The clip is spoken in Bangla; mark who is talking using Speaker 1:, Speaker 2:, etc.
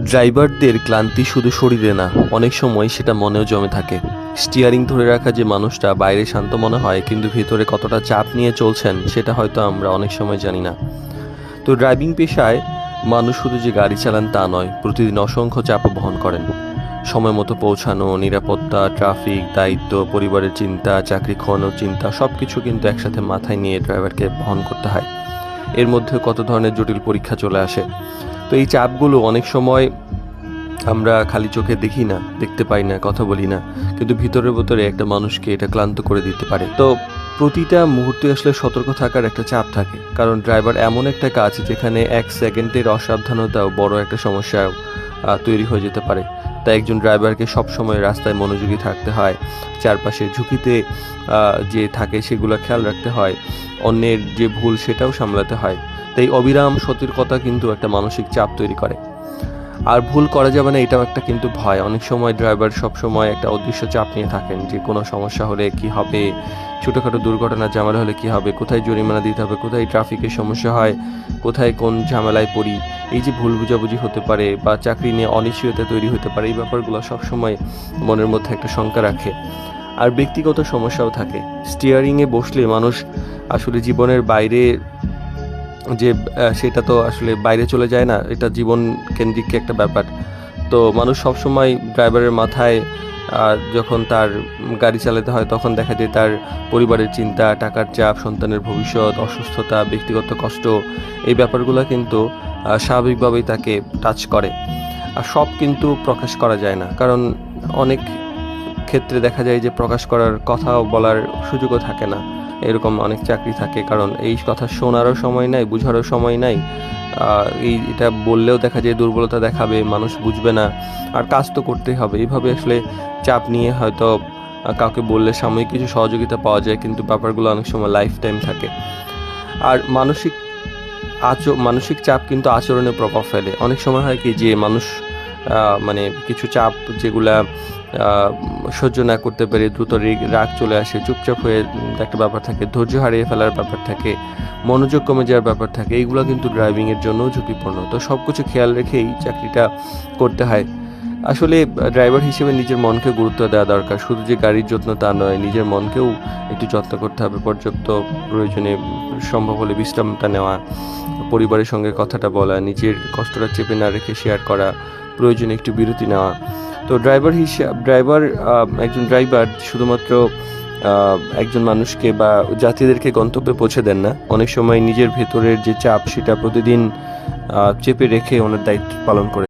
Speaker 1: ড্রাইভারদের ক্লান্তি শুধু শরীরে না, অনেক সময় সেটা মনেও জমে থাকে। স্টিয়ারিং ধরে রাখা যে মানুষটা বাইরে শান্ত মনে হয়, কিন্তু ভিতরে কতটা চাপ নিয়ে চলছেন সেটা হয়তো আমরা অনেক সময় জানি না। তো ড্রাইভিং পেশায় মানুষ শুধু যে গাড়ি চালান তা নয়, প্রতিদিন অসংখ্য চাপও বহন করেন। সময় মতো পৌঁছানো, নিরাপত্তা, ট্রাফিক, দায়িত্ব, পরিবারের চিন্তা, চাকরি খোয়ানোর চিন্তা, সব কিছু কিন্তু একসাথে মাথায় নিয়ে ড্রাইভারকে বহন করতে হয়। এর মধ্যে কত ধরনের জটিল পরীক্ষা চলে আসে। তো এই চাপগুলো অনেক সময় আমরা খালি চোখে দেখি না, দেখতে পাই না, কথা বলি না, কিন্তু ভিতরে ভিতরে একটা মানুষকে এটা ক্লান্ত করে দিতে পারে। তো প্রতিটা মুহূর্তে আসলে সতর্ক থাকার একটা চাপ থাকে, কারণ ড্রাইভার এমন একটা কাজ যেখানে এক সেকেন্ডের অসাবধানতাও বড় একটা সমস্যা তৈরি হয়ে যেতে পারে। তাই একজন ড্রাইভারকে সবসময় রাস্তায় মনোযোগী থাকতে হয়, চারপাশে ঝুঁকিতে যে থাকে সেগুলো খেয়াল রাখতে হয়, অন্যের যে ভুল সেটাও সামলাতে হয়। তাই অবিরাম সতর্কতা কিন্তু একটা মানসিক চাপ তৈরি করে। আর ভুল করা যাবে না, এটাও একটা কিন্তু ভয়। অনেক সময় ড্রাইভার সবসময় একটা অদৃশ্য চাপ নিয়ে থাকেন, যে কোনো সমস্যা হলে কি হবে, ছোটোখাটো দুর্ঘটনা ঝামেলা হলে কি হবে, কোথায় জরিমানা দিতে হবে, কোথায় ট্রাফিকের সমস্যা হয়, কোথায় কোন ঝামেলায় পড়ি, এই যে ভুল বুঝাবুঝি হতে পারে বা চাকরি নিয়ে অনিশ্চয়তা তৈরি হতে পারে, এই ব্যাপারগুলো সবসময় মনের মধ্যে একটা শঙ্কা রাখে। আর ব্যক্তিগত সমস্যাও থাকে। স্টিয়ারিংয়ে বসলে মানুষ আসলে জীবনের বাইরে যে সেটা তো আসলে বাইরে চলে যায় না, এটা জীবন কেন্দ্রিক একটা ব্যাপার। তো মানুষ সবসময় ড্রাইভারের মাথায় যখন তার গাড়ি চালাতে হয়, তখন দেখা যায় তার পরিবারের চিন্তা, টাকার চাপ, সন্তানের ভবিষ্যৎ, অসুস্থতা, ব্যক্তিগত কষ্ট, এই ব্যাপারগুলো কিন্তু স্বাভাবিকভাবেই তাকে টাচ করে। আর সব কিন্তু প্রকাশ করা যায় না, কারণ অনেক ক্ষেত্রে দেখা যায় যে প্রকাশ করার কথাও বলার সুযোগও থাকে না। এরকম অনেক চাকরি থাকে, কারণ এই কথা শোনারও সময় নাই, বুঝারও সময় নাই। এটা বললেও দেখা যায় দুর্বলতা দেখাবে, মানুষ বুঝবে না, আর কাজ তো করতেই হবে। এইভাবে আসলে চাপ নিয়ে হয়তো কাউকে বললে সাময়িক কিছু সহযোগিতা পাওয়া যায়, কিন্তু ব্যাপারগুলো অনেক সময় লাইফ টাইম থাকে। আর মানসিক চাপ কিন্তু আচরণে প্রভাব ফেলে। অনেক সময় হয় কি যে মানুষ মানে কিছু চাপ যেগুলা সহ্য না করতে পেরে দ্রুত রাগ চলে আসে, চুপচাপ হয়ে একটা ব্যাপার থাকে, ধৈর্য হারিয়ে ফেলার ব্যাপার থাকে, মনোযোগ কমে যাওয়ার ব্যাপার থাকে। এইগুলো কিন্তু ড্রাইভিংয়ের জন্যও ঝুঁকিপূর্ণ। তো সব কিছু খেয়াল রেখেই চাকরিটা করতে হয়। আসলে ড্রাইভার হিসেবে নিজের মনকে গুরুত্ব দেওয়া দরকার। শুধু যে গাড়ির যত্ন তা নয়, নিজের মনকেও একটু যত্ন করতে হবে। পর্যাপ্ত প্রয়োজনে সম্ভব হলে বিশ্রামটা নেওয়া, পরিবারের সঙ্গে কথাটা বলা, নিজের কষ্টটা চেপে না রেখে শেয়ার করা, প্রয়োজনে একটু বিরতি নেওয়া। তো একজন ড্রাইভার শুধুমাত্র একজন মানুষকে বা যাত্রীদেরকে গন্তব্যে পৌঁছে দেন না, অনেক সময় নিজের ভেতরের যে চাপ সেটা প্রতিদিন চেপে রেখে ওনার দায়িত্ব পালন করে।